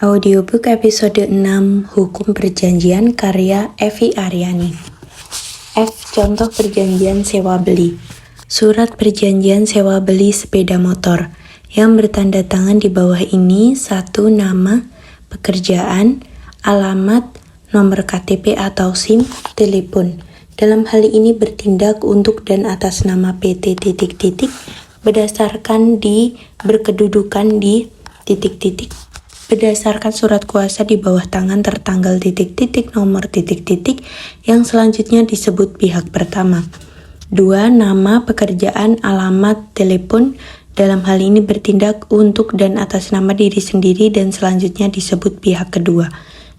Audiobook episode 6 Hukum Perjanjian karya Evi Aryani. F. Contoh perjanjian sewa beli. Surat perjanjian sewa beli sepeda motor yang bertanda tangan di bawah ini: 1. Nama, pekerjaan, alamat, nomor KTP atau SIM, telepon. Dalam hal ini bertindak untuk dan atas nama PT ... berdasarkan berkedudukan di ... berdasarkan surat kuasa di bawah tangan tertanggal ... nomor ... yang selanjutnya disebut pihak pertama. 2. Nama, pekerjaan, alamat, telepon. Dalam hal ini bertindak untuk dan atas nama diri sendiri dan selanjutnya disebut pihak kedua.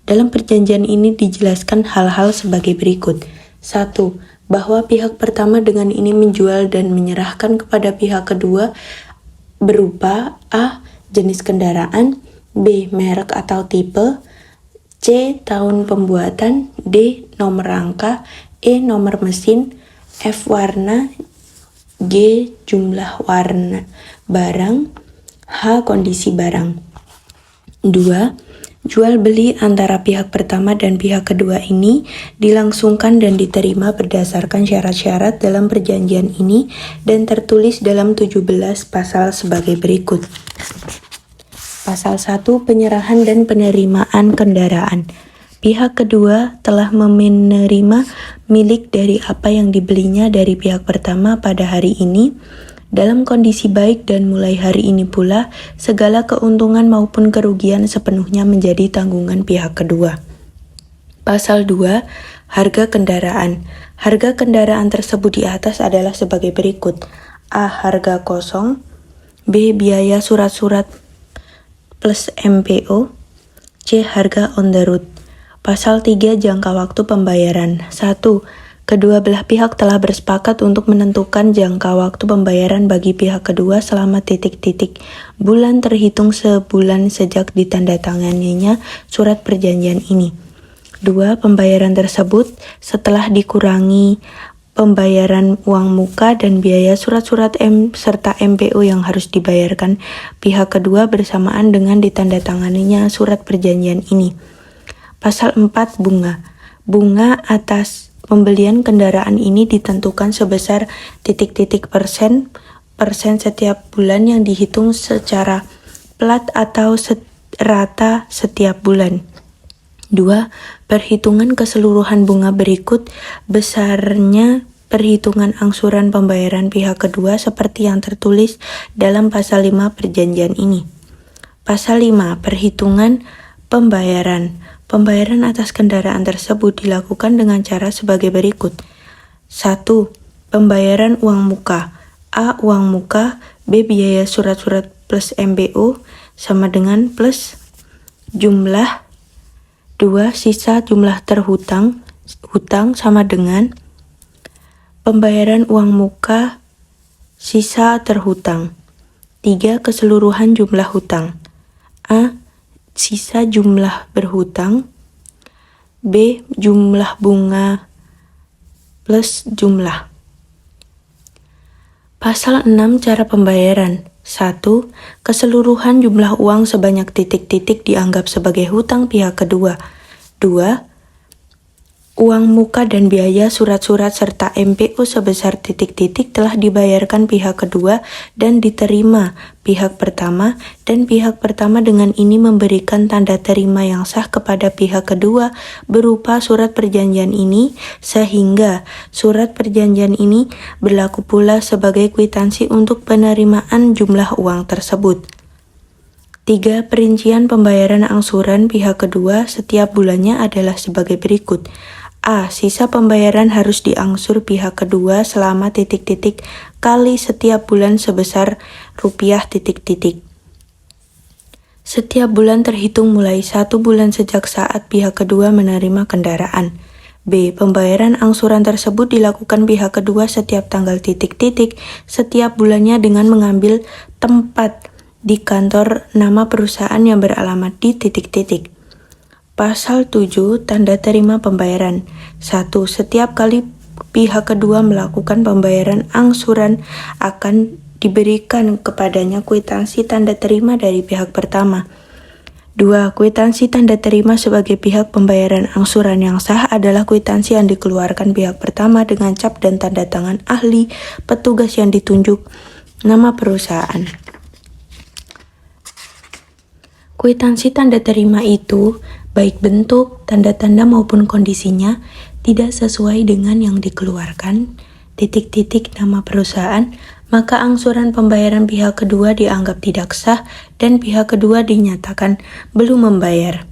Dalam perjanjian ini dijelaskan hal-hal sebagai berikut. 1. Bahwa pihak pertama dengan ini menjual dan menyerahkan kepada pihak kedua berupa A. Jenis kendaraan, B. Merek atau tipe, C. Tahun pembuatan, D. Nomor rangka, E. Nomor mesin, F. Warna, G. Jumlah warna barang, H. Kondisi barang. 2. Jual beli antara pihak pertama dan pihak kedua ini dilangsungkan dan diterima berdasarkan syarat-syarat dalam perjanjian ini dan tertulis dalam 17 pasal sebagai berikut. Pasal 1. Penyerahan dan penerimaan kendaraan. Pihak kedua telah menerima milik dari apa yang dibelinya dari pihak pertama pada hari ini dalam kondisi baik dan mulai hari ini pula segala keuntungan maupun kerugian sepenuhnya menjadi tanggungan pihak kedua. Pasal 2. Harga kendaraan. Harga kendaraan tersebut di atas adalah sebagai berikut. A. Harga kosong, B. Biaya surat-surat plus MPO, C. Harga on the road. Pasal 3. Jangka waktu pembayaran. 1. Kedua belah pihak telah bersepakat untuk menentukan jangka waktu pembayaran bagi pihak kedua selama ... bulan terhitung sebulan sejak ditandatanganinya surat perjanjian ini. 2. Pembayaran tersebut setelah dikurangi pembayaran uang muka dan biaya surat-surat serta MPO yang harus dibayarkan pihak kedua bersamaan dengan ditandatanganinya surat perjanjian ini. Pasal 4. Bunga. Bunga atas pembelian kendaraan ini ditentukan sebesar ... persen setiap bulan yang dihitung secara plat atau rata setiap bulan. 2. Perhitungan keseluruhan bunga berikut besarnya perhitungan angsuran pembayaran pihak kedua seperti yang tertulis dalam pasal 5 perjanjian ini. Pasal 5. Perhitungan pembayaran. Pembayaran atas kendaraan tersebut dilakukan dengan cara sebagai berikut. 1. Pembayaran uang muka. A. Uang muka, B. Biaya surat-surat plus MBO sama dengan plus jumlah. 2. Sisa jumlah terhutang sama dengan pembayaran uang muka sisa terhutang. 3. Keseluruhan jumlah hutang. A. Sisa jumlah berhutang, B. Jumlah bunga plus jumlah. Pasal 6. Cara pembayaran. 1. Keseluruhan jumlah uang sebanyak ... dianggap sebagai hutang pihak kedua. 2. Uang muka dan biaya surat-surat serta MPO sebesar ... telah dibayarkan pihak kedua dan diterima pihak pertama, dan pihak pertama dengan ini memberikan tanda terima yang sah kepada pihak kedua berupa surat perjanjian ini, sehingga surat perjanjian ini berlaku pula sebagai kwitansi untuk penerimaan jumlah uang tersebut. 3. Perincian pembayaran angsuran pihak kedua setiap bulannya adalah sebagai berikut. A. Sisa pembayaran harus diangsur pihak kedua selama ... kali setiap bulan sebesar rupiah ... setiap bulan terhitung mulai 1 bulan sejak saat pihak kedua menerima kendaraan. B. Pembayaran angsuran tersebut dilakukan pihak kedua setiap tanggal ... setiap bulannya dengan mengambil tempat di kantor nama perusahaan yang beralamat di ... Pasal 7. Tanda terima pembayaran. 1. Setiap kali pihak kedua melakukan pembayaran angsuran akan diberikan kepadanya kwitansi tanda terima dari pihak pertama. 2. Kwitansi tanda terima sebagai pihak pembayaran angsuran yang sah adalah kwitansi yang dikeluarkan pihak pertama dengan cap dan tanda tangan ahli petugas yang ditunjuk nama perusahaan. Kwitansi tanda terima itu, baik bentuk, tanda-tanda maupun kondisinya, tidak sesuai dengan yang dikeluarkan, nama perusahaan, maka angsuran pembayaran pihak kedua dianggap tidak sah dan pihak kedua dinyatakan belum membayar.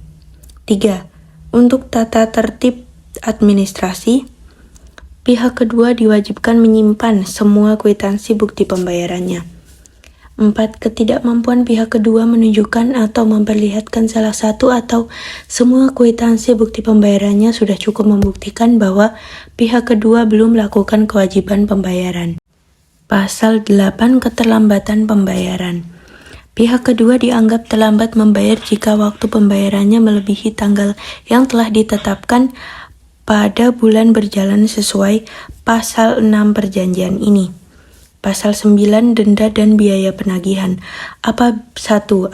3. Untuk tata tertib administrasi, pihak kedua diwajibkan menyimpan semua kwitansi bukti pembayarannya. 4. Ketidakmampuan pihak kedua menunjukkan atau memperlihatkan salah satu atau semua kwitansi bukti pembayarannya sudah cukup membuktikan bahwa pihak kedua belum melakukan kewajiban pembayaran. Pasal 8. Keterlambatan pembayaran. Pihak kedua dianggap terlambat membayar jika waktu pembayarannya melebihi tanggal yang telah ditetapkan pada bulan berjalan sesuai pasal 6 perjanjian ini. Pasal 9. Denda dan biaya penagihan. 1.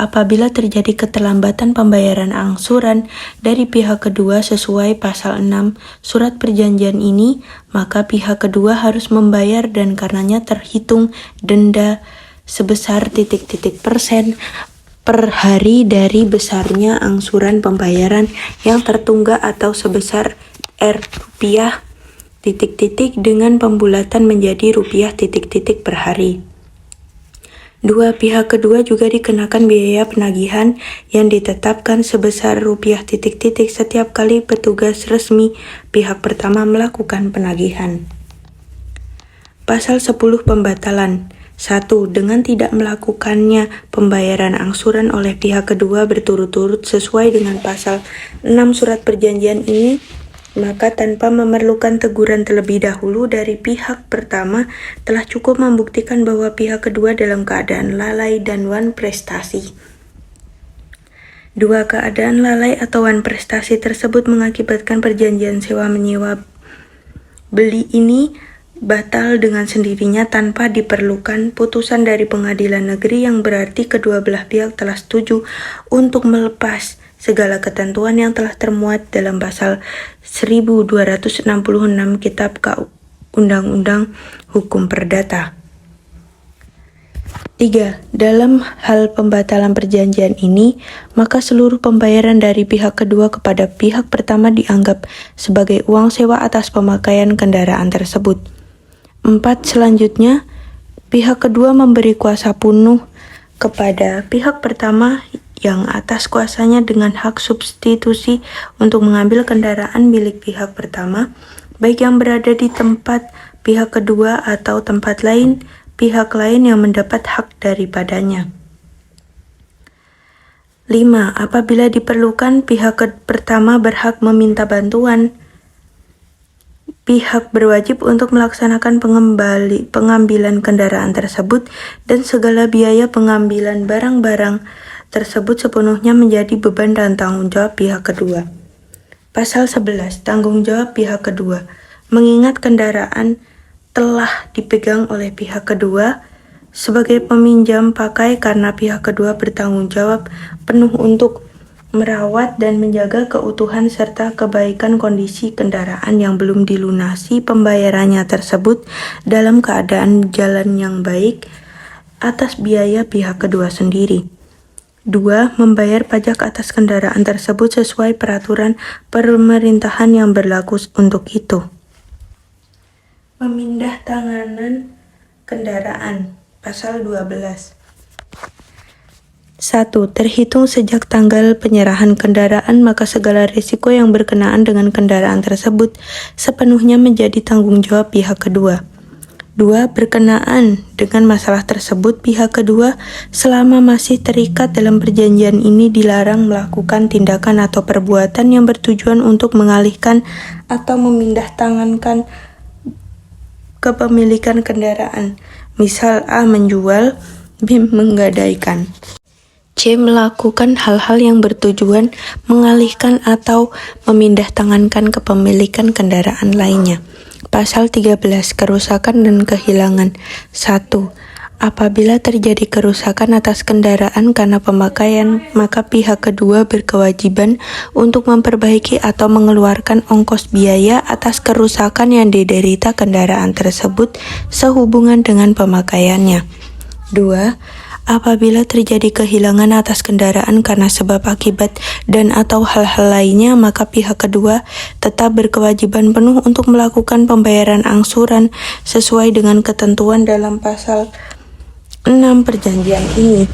Apabila terjadi keterlambatan pembayaran angsuran dari pihak kedua sesuai pasal 6 surat perjanjian ini, maka pihak kedua harus membayar dan karenanya terhitung denda sebesar %, per hari dari besarnya angsuran pembayaran yang tertunggak atau sebesar Rp dengan pembulatan menjadi Rp per hari. 2. Pihak kedua juga dikenakan biaya penagihan yang ditetapkan sebesar Rp setiap kali petugas resmi pihak pertama melakukan penagihan. Pasal 10. Pembatalan. 1. Dengan tidak melakukannya pembayaran angsuran oleh pihak kedua berturut-turut sesuai dengan pasal 6 surat perjanjian ini, maka tanpa memerlukan teguran terlebih dahulu dari pihak pertama telah cukup membuktikan bahwa pihak kedua dalam keadaan lalai dan wan prestasi. 2. Keadaan lalai atau wan prestasi tersebut mengakibatkan perjanjian sewa menyewa beli ini batal dengan sendirinya tanpa diperlukan putusan dari pengadilan negeri yang berarti kedua belah pihak telah setuju untuk melepas segala ketentuan yang telah termuat dalam pasal 1266 Kitab Undang-Undang Hukum Perdata. 3. Dalam hal pembatalan perjanjian ini, maka seluruh pembayaran dari pihak kedua kepada pihak pertama dianggap sebagai uang sewa atas pemakaian kendaraan tersebut. 4. Selanjutnya, pihak kedua memberi kuasa penuh kepada pihak pertama yang atas kuasanya dengan hak substitusi untuk mengambil kendaraan milik pihak pertama, baik yang berada di tempat pihak kedua atau tempat lain, pihak lain yang mendapat hak daripadanya. 5. Apabila diperlukan, pihak pertama berhak meminta bantuan pihak berwajib untuk melaksanakan pengambilan kendaraan tersebut dan segala biaya pengambilan barang-barang tersebut sepenuhnya menjadi beban dan tanggung jawab pihak kedua. Pasal 11. Tanggung jawab pihak kedua. Mengingat kendaraan telah dipegang oleh pihak kedua sebagai peminjam pakai karena pihak kedua bertanggung jawab penuh untuk merawat dan menjaga keutuhan serta kebaikan kondisi kendaraan yang belum dilunasi pembayarannya tersebut dalam keadaan jalan yang baik atas biaya pihak kedua sendiri. 2. Membayar pajak atas kendaraan tersebut sesuai peraturan pemerintahan yang berlaku untuk itu. Pemindah tanganan kendaraan. Pasal 12. 1. Terhitung sejak tanggal penyerahan kendaraan, maka segala risiko yang berkenaan dengan kendaraan tersebut sepenuhnya menjadi tanggung jawab pihak kedua. 2. Berkenaan dengan masalah tersebut, pihak kedua selama masih terikat dalam perjanjian ini dilarang melakukan tindakan atau perbuatan yang bertujuan untuk mengalihkan atau memindah tangankan kepemilikan kendaraan. Misal A. Menjual, B. Menggadaikan, C. Melakukan hal-hal yang bertujuan mengalihkan atau memindah tangankan kepemilikan kendaraan lainnya. Pasal 13. Kerusakan dan kehilangan. 1. Apabila terjadi kerusakan atas kendaraan karena pemakaian, maka pihak kedua berkewajiban untuk memperbaiki atau mengeluarkan ongkos biaya atas kerusakan yang diderita kendaraan tersebut sehubungan dengan pemakaiannya. 2. Apabila terjadi kehilangan atas kendaraan karena sebab akibat dan atau hal-hal lainnya, maka pihak kedua tetap berkewajiban penuh untuk melakukan pembayaran angsuran sesuai dengan ketentuan dalam pasal 6 perjanjian ini.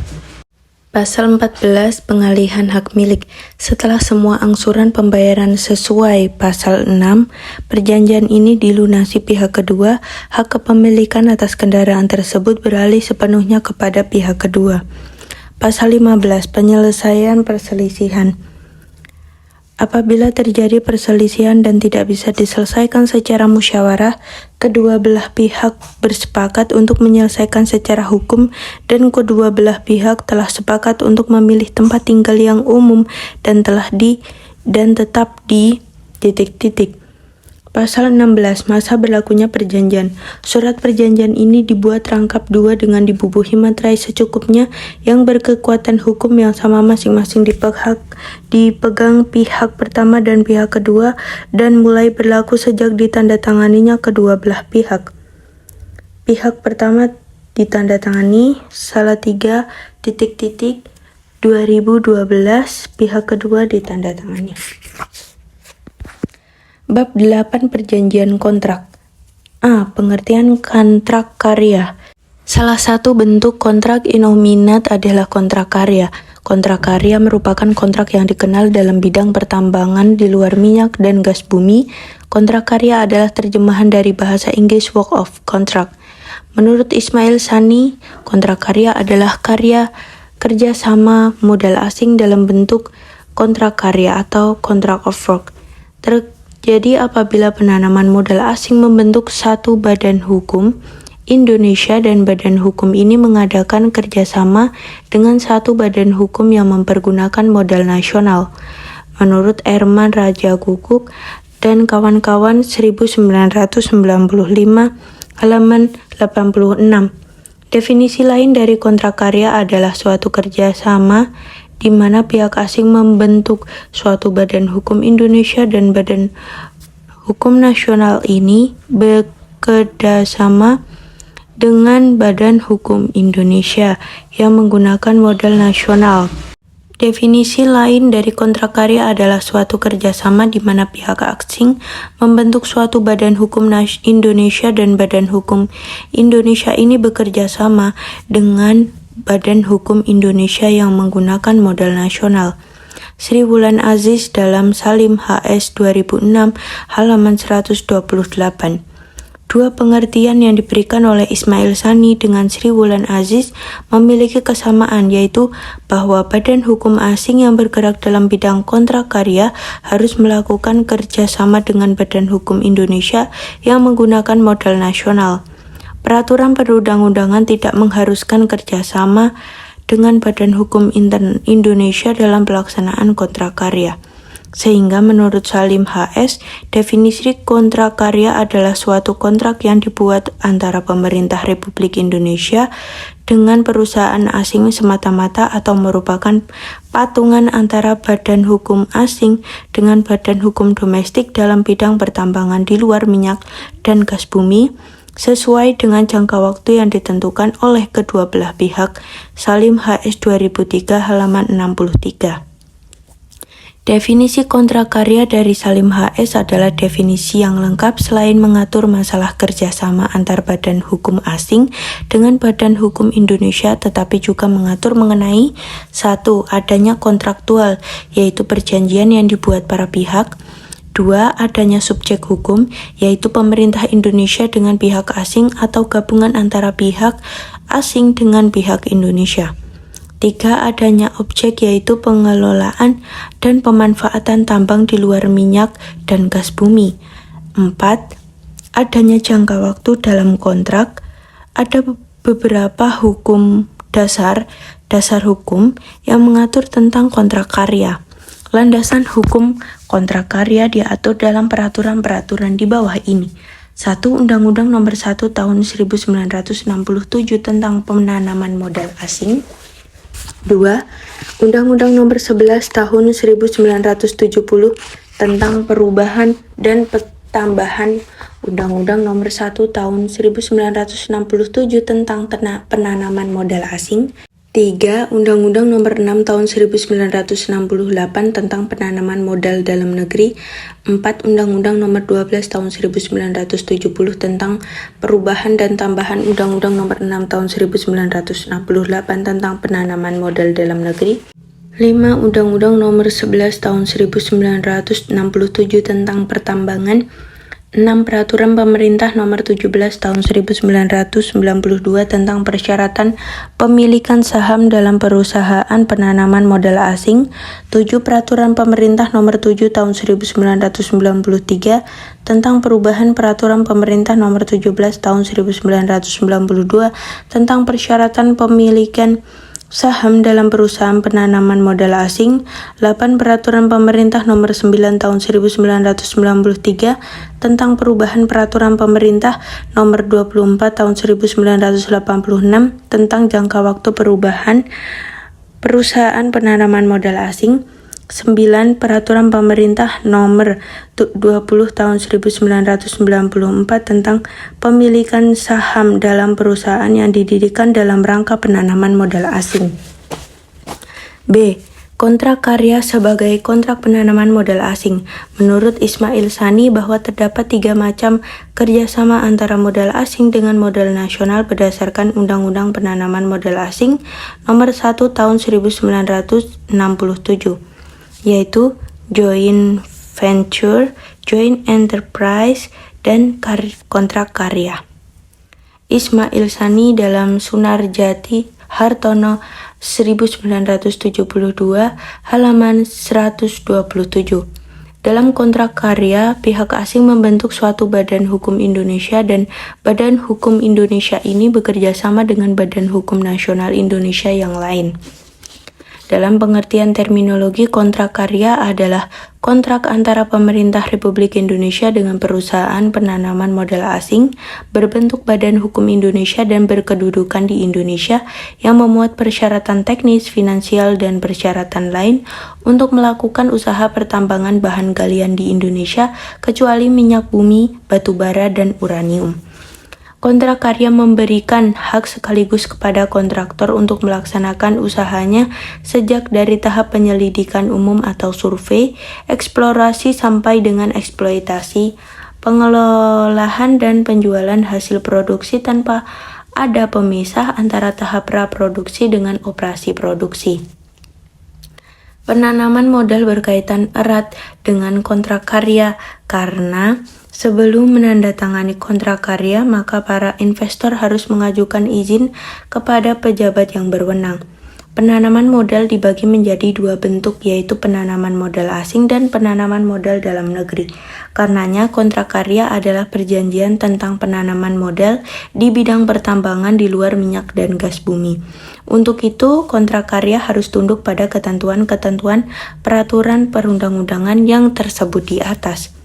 Pasal 14 Pengalihan hak milik. Setelah semua angsuran pembayaran sesuai pasal 6 perjanjian ini dilunasi pihak kedua, hak kepemilikan atas kendaraan tersebut beralih sepenuhnya kepada pihak kedua. Pasal 15 Penyelesaian perselisihan. Apabila terjadi perselisihan dan tidak bisa diselesaikan secara musyawarah, kedua belah pihak bersepakat untuk menyelesaikan secara hukum dan kedua belah pihak telah sepakat untuk memilih tempat tinggal yang umum dan tetap di ... Pasal 16 Masa berlakunya perjanjian. Surat perjanjian ini dibuat rangkap 2 dengan dibubuhi materai secukupnya yang berkekuatan hukum yang sama masing-masing dipegang pihak pertama dan pihak kedua dan mulai berlaku sejak ditandatanganinya kedua belah pihak. Pihak pertama ditandatangani Salatiga ... 2012, pihak kedua ditandatangani. Bab 8 Perjanjian kontrak. A. Pengertian kontrak karya. Salah satu bentuk kontrak inominat adalah kontrak karya. Kontrak karya merupakan kontrak yang dikenal dalam bidang pertambangan di luar minyak dan gas bumi. Kontrak karya adalah terjemahan dari bahasa Inggris work of contract. Menurut Ismail Sani, kontrak karya adalah kerjasama modal asing dalam bentuk kontrak karya atau contract of work. Jadi apabila penanaman modal asing membentuk satu badan hukum Indonesia dan badan hukum ini mengadakan kerjasama dengan satu badan hukum yang mempergunakan modal nasional. Menurut Erman Raja Guguk dan kawan-kawan 1995 halaman 86. Definisi lain dari kontrak karya adalah suatu kerjasama di mana pihak asing membentuk suatu badan hukum Indonesia dan badan hukum nasional ini bekerjasama dengan badan hukum Indonesia yang menggunakan modal nasional. Definisi lain dari kontrak karya adalah suatu kerjasama di mana pihak asing membentuk suatu badan hukum Indonesia dan badan hukum Indonesia ini bekerja sama dengan Badan Hukum Indonesia yang menggunakan modal nasional. Sri Wulan Aziz dalam Salim HS 2006 halaman 128. Dua pengertian yang diberikan oleh Ismail Sani dengan Sri Wulan Aziz memiliki kesamaan, yaitu bahwa badan hukum asing yang bergerak dalam bidang kontrak karya harus melakukan kerjasama dengan badan hukum Indonesia yang menggunakan modal nasional. Peraturan perundang-undangan tidak mengharuskan kerjasama dengan Badan Hukum Indonesia dalam pelaksanaan kontrak karya. Sehingga menurut Salim HS, definisi kontrak karya adalah suatu kontrak yang dibuat antara pemerintah Republik Indonesia dengan perusahaan asing semata-mata atau merupakan patungan antara badan hukum asing dengan badan hukum domestik dalam bidang pertambangan di luar minyak dan gas bumi, sesuai dengan jangka waktu yang ditentukan oleh kedua belah pihak. Salim HS 2003 halaman 63. Definisi kontrak karya dari Salim HS adalah definisi yang lengkap selain mengatur masalah kerjasama antar badan hukum asing dengan badan hukum Indonesia, tetapi juga mengatur mengenai 1. Adanya kontraktual, yaitu perjanjian yang dibuat para pihak. 2. Adanya subjek hukum, yaitu pemerintah Indonesia dengan pihak asing atau gabungan antara pihak asing dengan pihak Indonesia. 3. Adanya objek, yaitu pengelolaan dan pemanfaatan tambang di luar minyak dan gas bumi. 4. Adanya jangka waktu dalam kontrak. Ada beberapa hukum dasar hukum yang mengatur tentang kontrak karya. Landasan hukum kontrak karya diatur dalam peraturan-peraturan di bawah ini. 1. Undang-Undang Nomor 1 Tahun 1967 tentang penanaman modal asing. 2. Undang-Undang Nomor 11 Tahun 1970 tentang perubahan dan tambahan Undang-Undang Nomor 1 Tahun 1967 tentang penanaman modal asing. 3. Undang-Undang Nomor 6 Tahun 1968 tentang penanaman modal dalam negeri. 4. Undang-Undang Nomor 12 Tahun 1970 tentang perubahan dan tambahan Undang-Undang Nomor 6 Tahun 1968 tentang penanaman modal dalam negeri. 5. Undang-Undang Nomor 11 Tahun 1967 tentang pertambangan. 6. Peraturan Pemerintah Nomor 17 Tahun 1992 tentang persyaratan pemilikan saham dalam perusahaan penanaman modal asing. 7. Peraturan Pemerintah Nomor 7 Tahun 1993 tentang perubahan Peraturan Pemerintah Nomor 17 Tahun 1992 tentang persyaratan pemilikan saham dalam perusahaan penanaman modal asing. 8. Peraturan Pemerintah Nomor 9 Tahun 1993 tentang perubahan Peraturan Pemerintah Nomor 24 Tahun 1986 tentang jangka waktu perubahan perusahaan penanaman modal asing. 9. Peraturan Pemerintah Nomor 20 Tahun 1994 tentang pemilikan saham dalam perusahaan yang didirikan dalam rangka penanaman modal asing. B. Kontrak karya sebagai kontrak penanaman modal asing. Menurut Ismail Sani bahwa terdapat 3 macam kerjasama antara modal asing dengan modal nasional berdasarkan Undang-Undang Penanaman Modal Asing Nomor 1 Tahun 1967. Yaitu joint venture, joint enterprise, dan kontrak karya. Ismail Sani dalam Sunarjati Hartono 1972 halaman 127. Dalam kontrak karya, pihak asing membentuk suatu badan hukum Indonesia dan badan hukum Indonesia ini bekerja sama dengan badan hukum nasional Indonesia yang lain. Dalam pengertian terminologi, kontrak karya adalah kontrak antara pemerintah Republik Indonesia dengan perusahaan penanaman modal asing berbentuk badan hukum Indonesia dan berkedudukan di Indonesia yang memuat persyaratan teknis, finansial, dan persyaratan lain untuk melakukan usaha pertambangan bahan galian di Indonesia kecuali minyak bumi, batu bara, dan uranium. Kontrak karya memberikan hak sekaligus kepada kontraktor untuk melaksanakan usahanya sejak dari tahap penyelidikan umum atau survei, eksplorasi sampai dengan eksploitasi, pengelolaan dan penjualan hasil produksi tanpa ada pemisah antara tahap praproduksi dengan operasi produksi. Penanaman modal berkaitan erat dengan kontrak karya karena sebelum menandatangani kontrak karya, maka para investor harus mengajukan izin kepada pejabat yang berwenang. Penanaman modal dibagi menjadi 2 bentuk, yaitu penanaman modal asing dan penanaman modal dalam negeri. Karenanya, kontrak karya adalah perjanjian tentang penanaman modal di bidang pertambangan di luar minyak dan gas bumi. Untuk itu, kontrak karya harus tunduk pada ketentuan-ketentuan peraturan perundang-undangan yang tersebut di atas.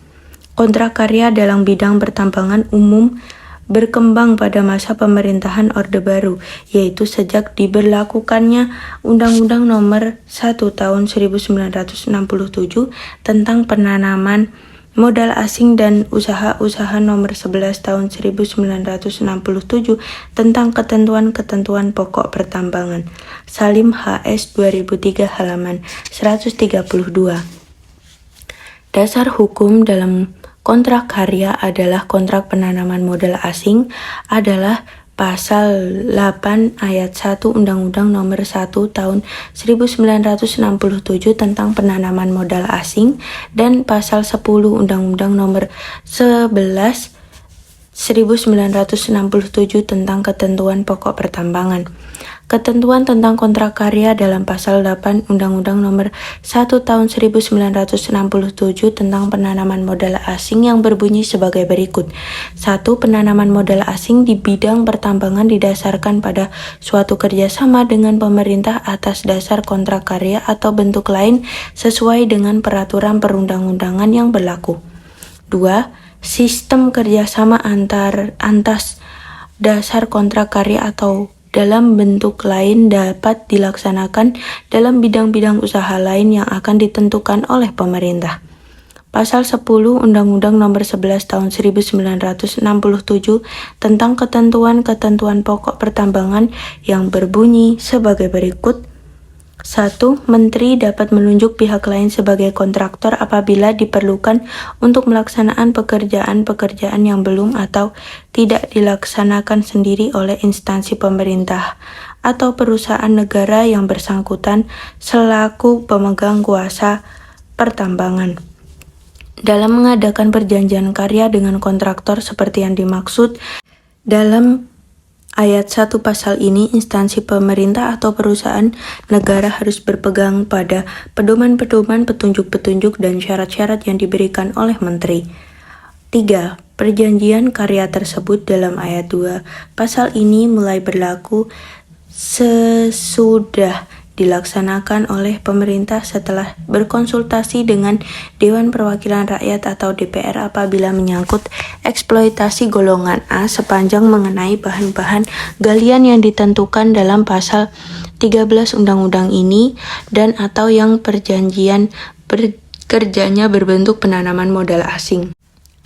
Kontrak karya dalam bidang pertambangan umum berkembang pada masa pemerintahan Orde Baru, yaitu sejak diberlakukannya Undang-Undang Nomor 1 Tahun 1967 tentang penanaman modal asing dan Usaha-Usaha Nomor 11 Tahun 1967 tentang ketentuan-ketentuan pokok pertambangan. Salim HS 2003 halaman 132. Dasar hukum dalam kontrak karya adalah kontrak penanaman modal asing adalah Pasal 8 Ayat 1 Undang-Undang Nomor 1 Tahun 1967 tentang penanaman modal asing dan Pasal 10 Undang-Undang Nomor 11 1967 tentang ketentuan pokok pertambangan. Ketentuan tentang kontrak karya dalam Pasal 8 Undang-Undang Nomor 1 Tahun 1967 tentang penanaman modal asing yang berbunyi sebagai berikut. 1. Penanaman modal asing di bidang pertambangan didasarkan pada suatu kerjasama dengan pemerintah atas dasar kontrak karya atau bentuk lain sesuai dengan peraturan perundang-undangan yang berlaku. 2. sistem kerjasama atas dasar kontrak karya atau dalam bentuk lain dapat dilaksanakan dalam bidang-bidang usaha lain yang akan ditentukan oleh pemerintah. Pasal 10 Undang-Undang Nomor 11 Tahun 1967 tentang ketentuan-ketentuan pokok pertambangan yang berbunyi sebagai berikut. 1. Menteri dapat menunjuk pihak lain sebagai kontraktor apabila diperlukan untuk melaksanakan pekerjaan-pekerjaan yang belum atau tidak dilaksanakan sendiri oleh instansi pemerintah atau perusahaan negara yang bersangkutan selaku pemegang kuasa pertambangan. Dalam mengadakan perjanjian karya dengan kontraktor seperti yang dimaksud dalam ayat 1 pasal ini, instansi pemerintah atau perusahaan negara harus berpegang pada pedoman-pedoman, petunjuk-petunjuk, dan syarat-syarat yang diberikan oleh menteri. 3. Perjanjian karya tersebut dalam ayat 2 pasal ini mulai berlaku sesudah dilaksanakan oleh pemerintah setelah berkonsultasi dengan Dewan Perwakilan Rakyat atau DPR apabila menyangkut eksploitasi golongan A sepanjang mengenai bahan-bahan galian yang ditentukan dalam pasal 13 undang-undang ini dan atau yang perjanjian kerjanya berbentuk penanaman modal asing.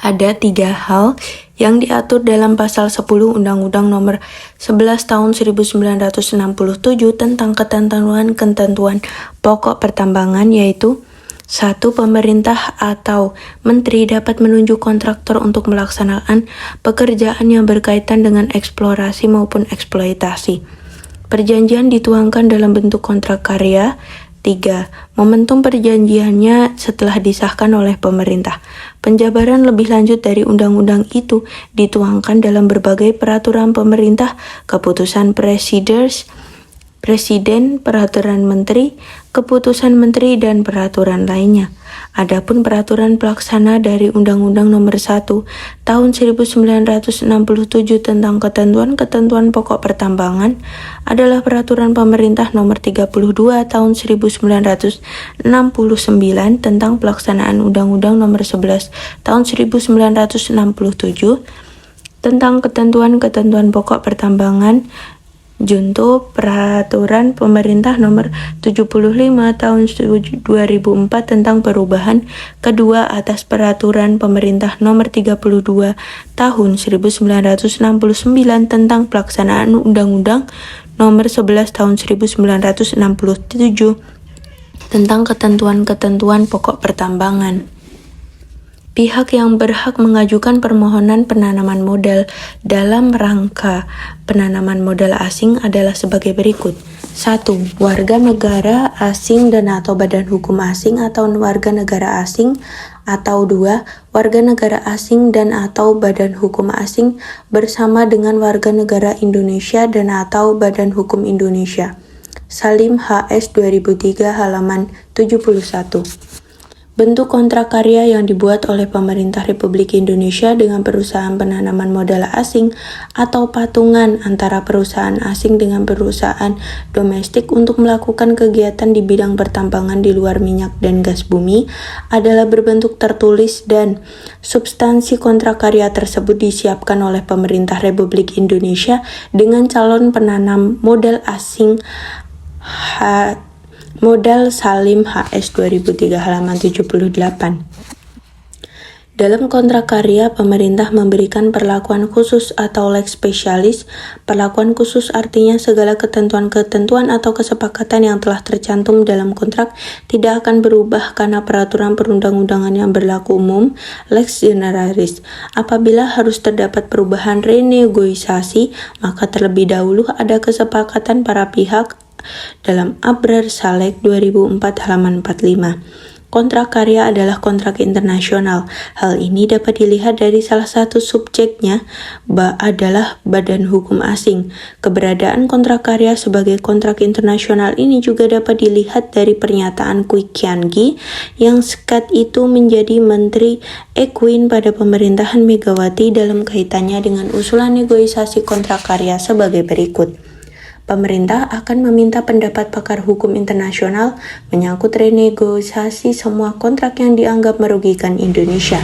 Ada 3 hal yang diatur dalam pasal 10 Undang-Undang Nomor 11 Tahun 1967 tentang ketentuan-ketentuan pokok pertambangan, yaitu 1. Pemerintah atau menteri dapat menunjuk kontraktor untuk melaksanakan pekerjaan yang berkaitan dengan eksplorasi maupun eksploitasi. Perjanjian dituangkan dalam bentuk kontrak karya. 3. Momentum perjanjiannya setelah disahkan oleh pemerintah. Penjabaran lebih lanjut dari undang-undang itu dituangkan dalam berbagai peraturan pemerintah, keputusan presiden, peraturan menteri, keputusan menteri, dan peraturan lainnya. Adapun peraturan pelaksana dari Undang-Undang Nomor 1 Tahun 1967 tentang ketentuan-ketentuan pokok pertambangan adalah peraturan pemerintah Nomor 32 Tahun 1969 tentang pelaksanaan Undang-Undang Nomor 11 Tahun 1967 tentang ketentuan-ketentuan pokok pertambangan junto peraturan pemerintah nomor 75 tahun 2004 tentang perubahan kedua atas peraturan pemerintah nomor 32 tahun 1969 tentang pelaksanaan undang-undang nomor 11 tahun 1967 tentang ketentuan-ketentuan pokok pertambangan. Pihak yang berhak mengajukan permohonan penanaman modal dalam rangka penanaman modal asing adalah sebagai berikut. 1. Warga negara asing dan atau badan hukum asing atau warga negara asing. Atau 2. Warga negara asing dan atau badan hukum asing bersama dengan warga negara Indonesia dan atau badan hukum Indonesia. Salim HS 2003 halaman 71. Bentuk kontrak karya yang dibuat oleh pemerintah Republik Indonesia dengan perusahaan penanaman modal asing atau patungan antara perusahaan asing dengan perusahaan domestik untuk melakukan kegiatan di bidang pertambangan di luar minyak dan gas bumi adalah berbentuk tertulis dan substansi kontrak karya tersebut disiapkan oleh pemerintah Republik Indonesia dengan calon penanam modal asing Modal Salim HS 2003 halaman 78. Dalam kontrak karya, pemerintah memberikan perlakuan khusus atau lex specialis. Perlakuan khusus artinya segala ketentuan-ketentuan atau kesepakatan yang telah tercantum dalam kontrak tidak akan berubah karena peraturan perundang-undangan yang berlaku umum. Lex generalis. Apabila harus terdapat perubahan renegosiasi, maka terlebih dahulu ada kesepakatan para pihak dalam Abrar Salek 2004 halaman 45. Kontrak karya adalah kontrak internasional. Hal ini dapat dilihat dari salah satu subjeknya adalah badan hukum asing. Keberadaan kontrak karya sebagai kontrak internasional ini juga dapat dilihat dari pernyataan Kwi Kian Gi yang saat itu menjadi Menteri Equine pada pemerintahan Megawati dalam kaitannya dengan usulan negosiasi kontrak karya sebagai berikut. Pemerintah akan meminta pendapat pakar hukum internasional menyangkut renegosiasi semua kontrak yang dianggap merugikan Indonesia.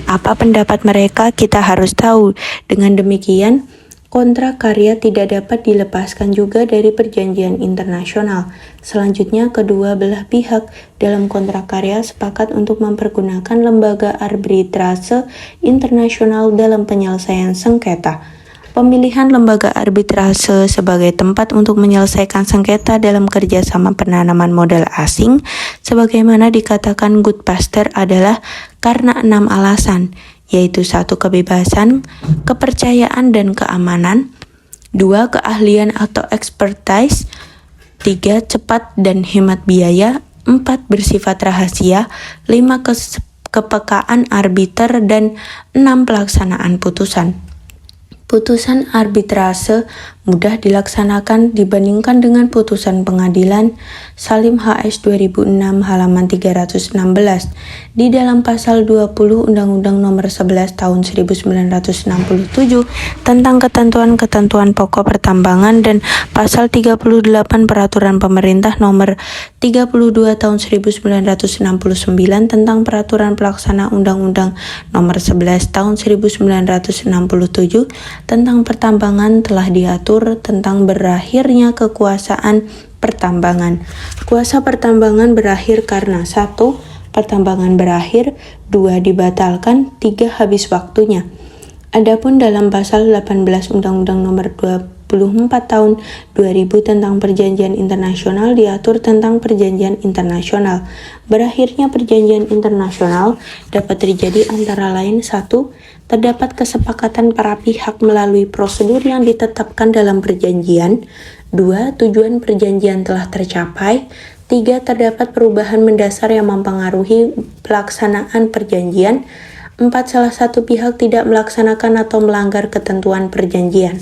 Apa pendapat mereka? Kita harus tahu. Dengan demikian, kontrak karya tidak dapat dilepaskan juga dari perjanjian internasional. Selanjutnya, kedua belah pihak dalam kontrak karya sepakat untuk mempergunakan lembaga arbitrase internasional dalam penyelesaian sengketa. Pemilihan lembaga arbitrase sebagai tempat untuk menyelesaikan sengketa dalam kerjasama penanaman modal asing, sebagaimana dikatakan Goodpaster, adalah karena 6 alasan, yaitu 1. Kebebasan, kepercayaan dan keamanan, 2. Keahlian atau expertise, 3. Cepat dan hemat biaya, 4. Bersifat rahasia, 5. Kepekaan arbiter, dan 6. Pelaksanaan putusan. Putusan arbitrase mudah dilaksanakan dibandingkan dengan putusan pengadilan. Salim HS 2006 halaman 316. Di dalam pasal 20 Undang-Undang Nomor 11 Tahun 1967 tentang ketentuan-ketentuan pokok pertambangan dan pasal 38 Peraturan Pemerintah Nomor 32 Tahun 1969 tentang Peraturan Pelaksana Undang-Undang Nomor 11 Tahun 1967 tentang pertambangan telah diatur tentang berakhirnya kekuasaan pertambangan. Kuasa pertambangan berakhir karena 1. Pertambangan berakhir, 2. Dibatalkan, 3. Habis waktunya. Adapun dalam pasal 18 Undang-Undang Nomor 24 Tahun 2000 tentang Perjanjian Internasional diatur tentang perjanjian internasional. Berakhirnya perjanjian internasional dapat terjadi antara lain 1. Terdapat kesepakatan para pihak melalui prosedur yang ditetapkan dalam perjanjian. 2. Tujuan perjanjian telah tercapai. 3. Terdapat perubahan mendasar yang mempengaruhi pelaksanaan perjanjian. 4. Salah satu pihak tidak melaksanakan atau melanggar ketentuan perjanjian.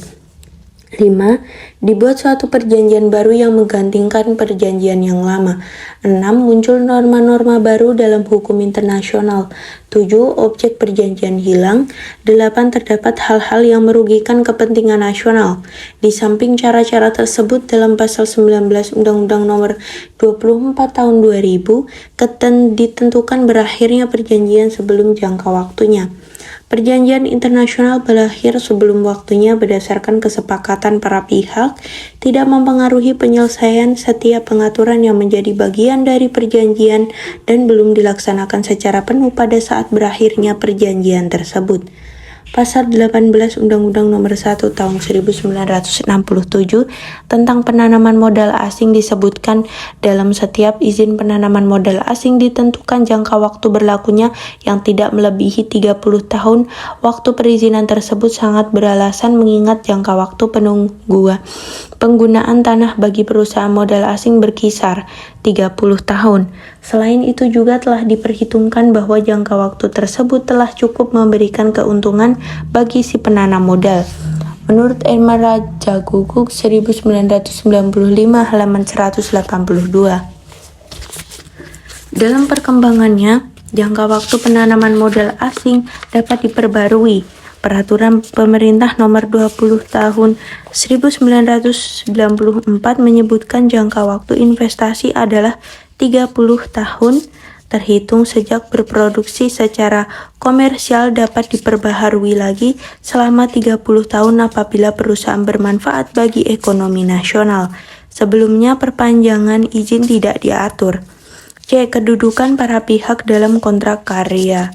5. Dibuat suatu perjanjian baru yang menggantikan perjanjian yang lama. 6. Muncul norma-norma baru dalam hukum internasional. 7. Objek perjanjian hilang. 8. Terdapat hal-hal yang merugikan kepentingan nasional. Di samping cara-cara tersebut dalam pasal 19 Undang-Undang Nomor 24 Tahun 2000 ditentukan berakhirnya perjanjian sebelum jangka waktunya. Perjanjian internasional berakhir sebelum waktunya berdasarkan kesepakatan para pihak, tidak mempengaruhi penyelesaian setiap pengaturan yang menjadi bagian dari perjanjian dan belum dilaksanakan secara penuh pada saat berakhirnya perjanjian tersebut. Pasal 18 Undang-Undang Nomor 1 Tahun 1967 tentang penanaman modal asing disebutkan dalam setiap izin penanaman modal asing ditentukan jangka waktu berlakunya yang tidak melebihi 30 tahun. Waktu perizinan tersebut sangat beralasan mengingat jangka waktu penggunaan tanah bagi perusahaan modal asing berkisar 30 tahun. Selain itu juga telah diperhitungkan bahwa jangka waktu tersebut telah cukup memberikan keuntungan bagi si penanam modal. Menurut Irma Rajaguguk 1995 halaman 182. Dalam perkembangannya, jangka waktu penanaman modal asing dapat diperbarui. Peraturan Pemerintah Nomor 20 Tahun 1994 menyebutkan jangka waktu investasi adalah 30 tahun terhitung sejak berproduksi secara komersial, dapat diperbaharui lagi selama 30 tahun apabila perusahaan bermanfaat bagi ekonomi nasional. Sebelumnya perpanjangan izin tidak diatur. C. Kedudukan para pihak dalam kontrak karya.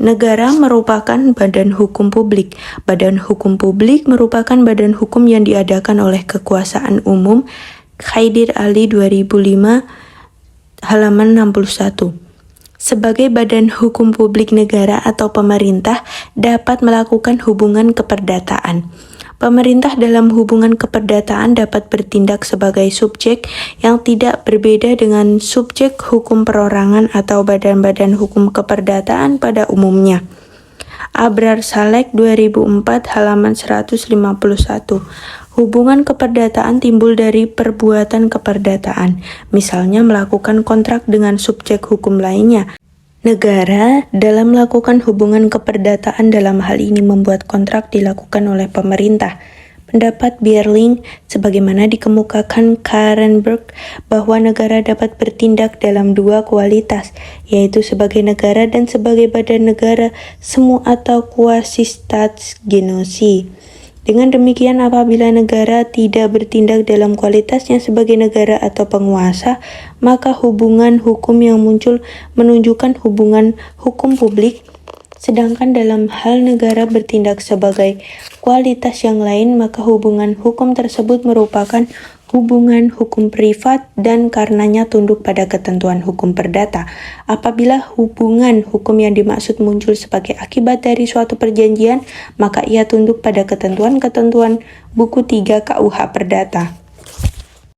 Negara merupakan badan hukum publik. Badan hukum publik merupakan badan hukum yang diadakan oleh kekuasaan umum. Khaidir Ali 2005 halaman 61. Sebagai badan hukum publik, negara atau pemerintah dapat melakukan hubungan keperdataan. Pemerintah dalam hubungan keperdataan dapat bertindak sebagai subjek yang tidak berbeda dengan subjek hukum perorangan atau badan-badan hukum keperdataan pada umumnya. Abrar Saleh 2004 halaman 151. Hubungan keperdataan timbul dari perbuatan keperdataan, misalnya melakukan kontrak dengan subjek hukum lainnya. Negara dalam melakukan hubungan keperdataan dalam hal ini membuat kontrak dilakukan oleh pemerintah. Pendapat Bierling, sebagaimana dikemukakan Kahrenberg, bahwa negara dapat bertindak dalam dua kualitas, yaitu sebagai negara dan sebagai badan negara semu atau quasi-staatsgenosie. Dengan demikian, apabila negara tidak bertindak dalam kualitasnya sebagai negara atau penguasa, maka hubungan hukum yang muncul menunjukkan hubungan hukum publik. Sedangkan dalam hal negara bertindak sebagai kualitas yang lain, maka hubungan hukum tersebut merupakan hubungan hukum privat dan karenanya tunduk pada ketentuan hukum perdata. Apabila hubungan hukum yang dimaksud muncul sebagai akibat dari suatu perjanjian, maka ia tunduk pada ketentuan-ketentuan buku 3 KUH Perdata.